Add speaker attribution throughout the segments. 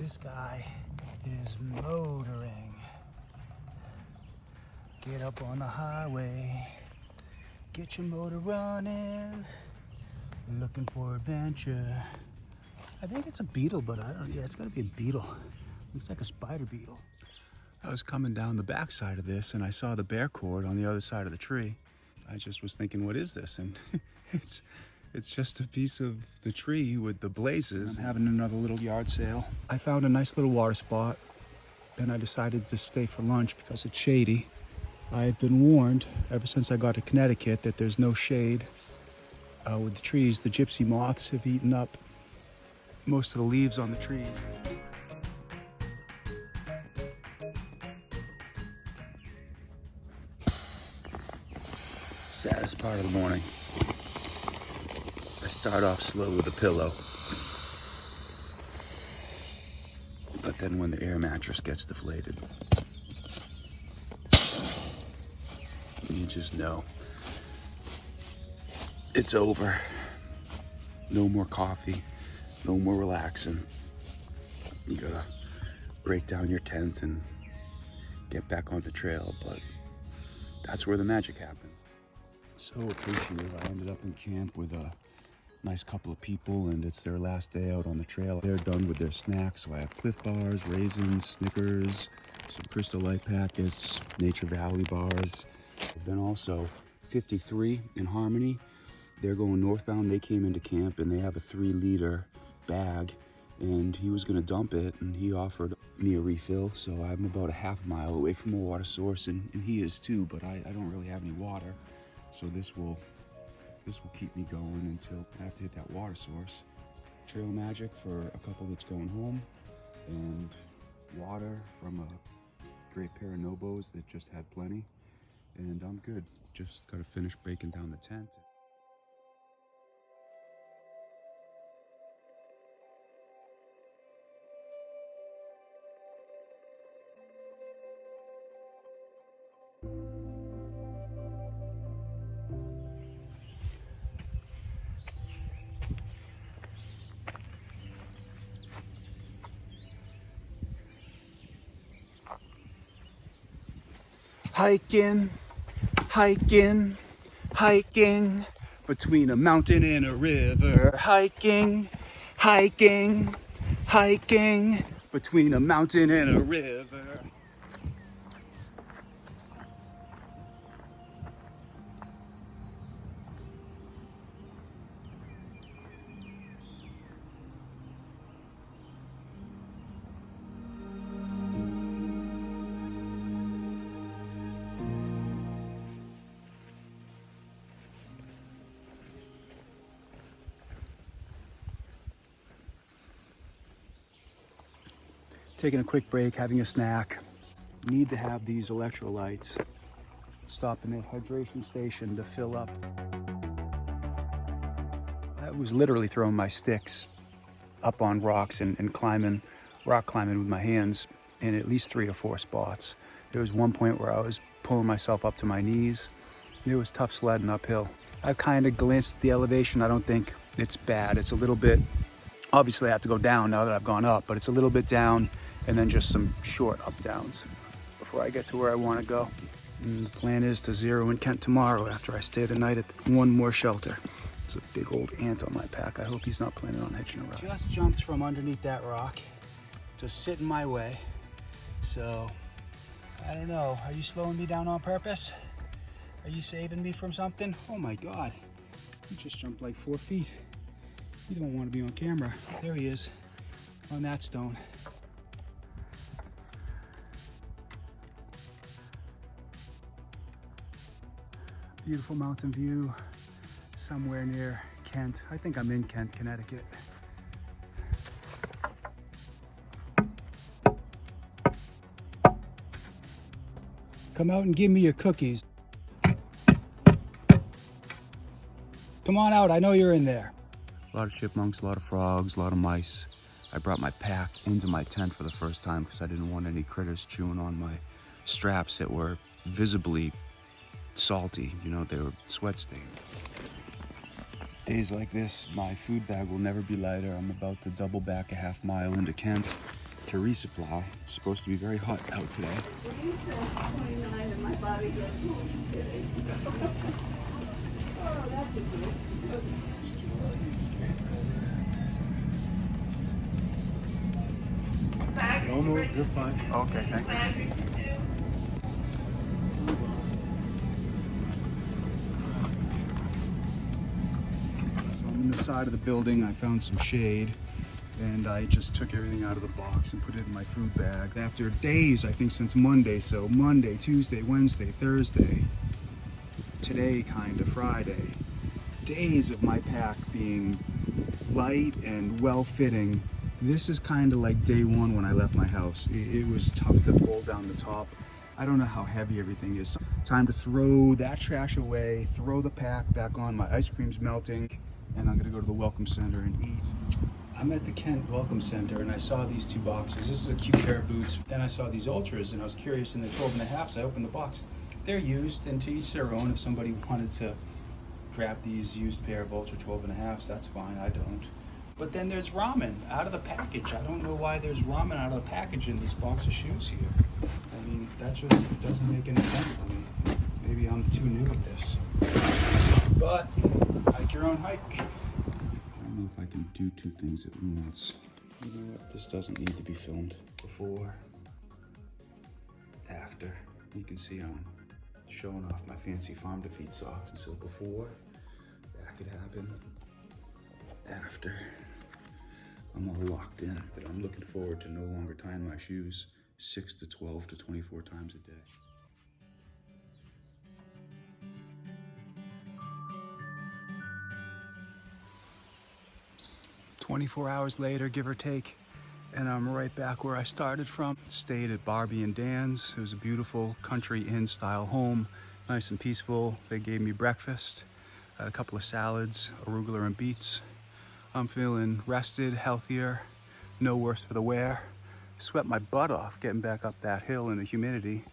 Speaker 1: This guy is motoring. Get up on the highway. Get your motor running. Looking for adventure. I think it's a beetle, but I don't, yeah, it's gotta be a beetle. Looks like a spider beetle. I was coming down the backside of this and I saw the bear cord on the other side of the tree. I just was thinking, what is this? And it's just a piece of the tree with the blazes. I'm having another little yard sale. I found a nice little water spot and I decided to stay for lunch because it's shady. I've been warned ever since I got to Connecticut that there's no shade with the trees. The gypsy moths have eaten up most of the leaves on the trees. Saddest part of the morning. I start off slow with a pillow. But then when the air mattress gets deflated, you just know it's over. No more coffee, no more relaxing. You gotta break down your tent and get back on the trail, but that's where the magic happens. So appreciative. I ended up in camp with a nice couple of people and it's their last day out on the trail. They're done with their snacks, so I have Cliff Bars, raisins, Snickers, some Crystal Light packets, Nature Valley bars. Then also 53 in Harmony. They're going northbound. They came into camp and they have a 3-liter bag and he was gonna dump it and he offered me a refill. So I'm about a half mile away from a water source and he is too, but I don't really have any water. So this will keep me going until I have to hit that water source. Trail magic for a couple that's going home and water from a great pair of Nobos that just had plenty. And I'm good. Just gotta finish breaking down the tent. Hiking, hiking, hiking between a mountain and a river. Hiking, hiking, hiking between a mountain and a river. Taking a quick break, having a snack. Need to have these electrolytes. Stopping at hydration station to fill up. I was literally throwing my sticks up on rocks and rock climbing with my hands in at least 3 or 4 spots. There was one point where I was pulling myself up to my knees. It was tough sledding uphill. I've kind of glanced at the elevation. I don't think it's bad. It's a little bit, obviously I have to go down now that I've gone up, but it's a little bit down and then just some short up downs before I get to where I want to go. And the plan is to zero in Kent tomorrow after I stay the night at one more shelter. It's a big old ant on my pack. I hope he's not planning on hitching a ride. Just jumped from underneath that rock to sit in my way. So, I don't know. Are you slowing me down on purpose? Are you saving me from something? Oh my God. You just jumped like 4 feet. You don't want to be on camera. There he is on that stone. Beautiful mountain view somewhere near Kent. I think I'm in Kent, Connecticut. Come out and give me your cookies. Come on out, I know you're in there. A lot of chipmunks, a lot of frogs, a lot of mice. I brought my pack into my tent for the first time because I didn't want any critters chewing on my straps that were visibly salty, you know, they were sweat stained. Days like this, my food bag will never be lighter. I'm about to double back a half mile into Kent to resupply. It's supposed to be very hot out today.
Speaker 2: When you said 29 and my body goes, oh, kidding. Oh, that's a good.
Speaker 3: No move, you're fine.
Speaker 1: Okay, thank you. So I'm in the side of the building. I found some shade and I just took everything out of the box and put it in my food bag. After days, I think since Monday, so Monday, Tuesday, Wednesday, Thursday, today kind of Friday, days of my pack being light and well-fitting. This is kind of like day one when I left my house. It was tough to pull down the top. I don't know how heavy everything is. Time to throw that trash away, throw the pack back on. My ice cream's melting, and I'm gonna go to the Welcome Center and eat. I'm at the Kent Welcome Center and I saw these two boxes. This is a cute pair of boots. Then I saw these Ultras and I was curious, and they're 12.5, so I opened the box. They're used, and to each their own. If somebody wanted to grab these used pair of Ultra 12.5s, that's fine, I don't. But then there's ramen out of the package. I don't know why there's ramen out of the package in this box of shoes here. I mean, that just doesn't make any sense to me. Maybe I'm too new at this. But, hike your own hike. I don't know if I can do two things at once. You know what? This doesn't need to be filmed. Before, after. You can see I'm showing off my fancy farm to feed socks. So before, that could happen. After, I'm all locked in. That I'm looking forward to no longer tying my shoes 6 to 12 to 24 times a day. 24 hours later, give or take, and I'm right back where I started from. Stayed at Barbie and Dan's. It was a beautiful country inn style home, nice and peaceful. They gave me breakfast, had a couple of salads, arugula and beets. I'm feeling rested, healthier, no worse for the wear. Sweat my butt off getting back up that hill in the humidity.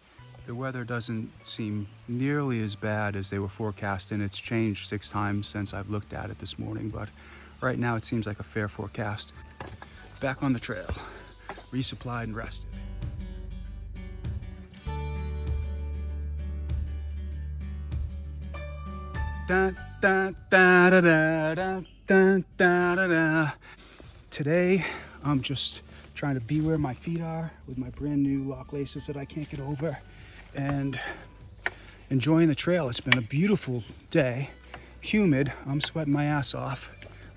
Speaker 1: The weather doesn't seem nearly as bad as they were forecasting. It's changed 6 times since I've looked at it this morning, but right now it seems like a fair forecast. Back on the trail, resupplied and rested. Da, da, da, da, da, da, da, da, da, da. Today, I'm just trying to be where my feet are with my brand new lock laces that I can't get over, and enjoying the trail. It's been a beautiful day, humid. I'm sweating my ass off,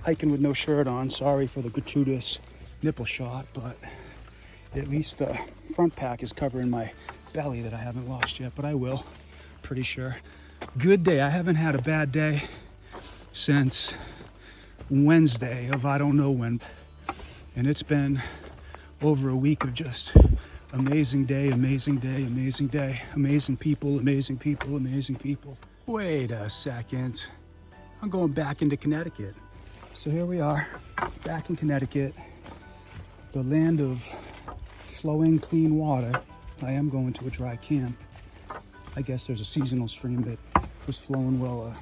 Speaker 1: hiking with no shirt on. Sorry for the gratuitous nipple shot, but at least the front pack is covering my belly that I haven't lost yet, but I will, pretty sure. Good day. I haven't had a bad day since Wednesday of I don't know when, and it's been over a week of just amazing day, amazing day, amazing day, amazing people, amazing people, amazing people. Wait a second, I'm going back into Connecticut. So here we are, back in Connecticut, the land of flowing clean water. I am going to a dry camp. I guess there's a seasonal stream that was flowing well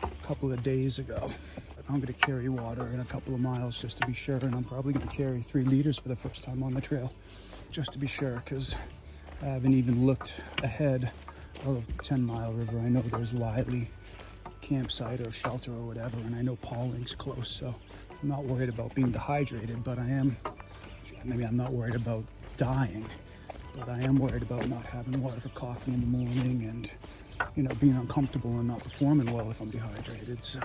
Speaker 1: a couple of days ago. I'm gonna carry water in a couple of miles just to be sure, and I'm probably gonna carry 3 liters for the first time on the trail, just to be sure, because I haven't even looked ahead of 10 Mile River. I know there's Wiley campsite or shelter or whatever, and I know Pauling's close, so I'm not worried about being dehydrated, but I'm not worried about dying, but I am worried about not having water for coffee in the morning and, you know, being uncomfortable and not performing well if I'm dehydrated. So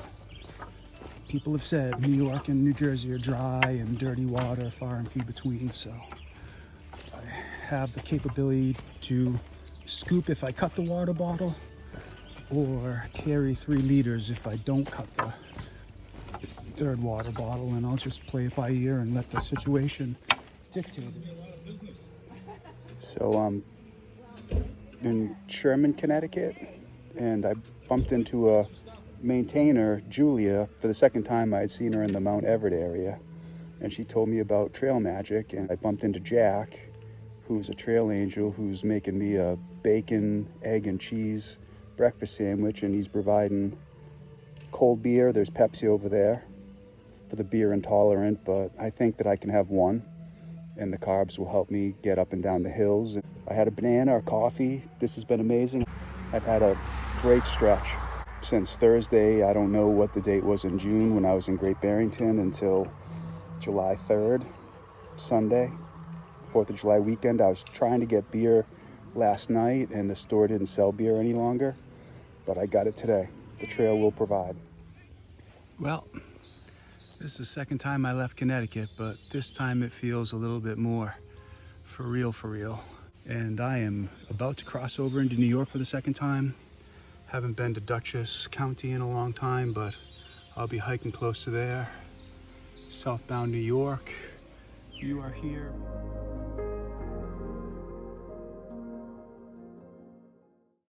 Speaker 1: people have said New York and New Jersey are dry and dirty water, far and few between, so I have the capability to scoop if I cut the water bottle, or carry 3 liters if I don't cut the 3rd water bottle, and I'll just play it by ear and let the situation dictate it. So I'm in Sherman, Connecticut, and I bumped into a maintainer, Julia, for the 2nd time. I had seen her in the Mount Everett area, and she told me about trail magic, and I bumped into Jack, who's a trail angel, who's making me a bacon, egg, and cheese breakfast sandwich, and he's providing cold beer. There's Pepsi over there for the beer intolerant, but I think that I can have one. and the carbs will help me get up and down the hills. I had a banana or coffee. This has been amazing. I've had a great stretch since Thursday. I don't know what the date was in June when I was in Great Barrington until July 3rd, Sunday, 4th of July weekend. I was trying to get beer last night and the store didn't sell beer any longer, but I got it today. The trail will provide. Well, this is the second time I left Connecticut, but this time it feels a little bit more for real, for real. And I am about to cross over into New York for the second time. Haven't been to Dutchess County in a long time, but I'll be hiking close to there. Southbound New York. You are here.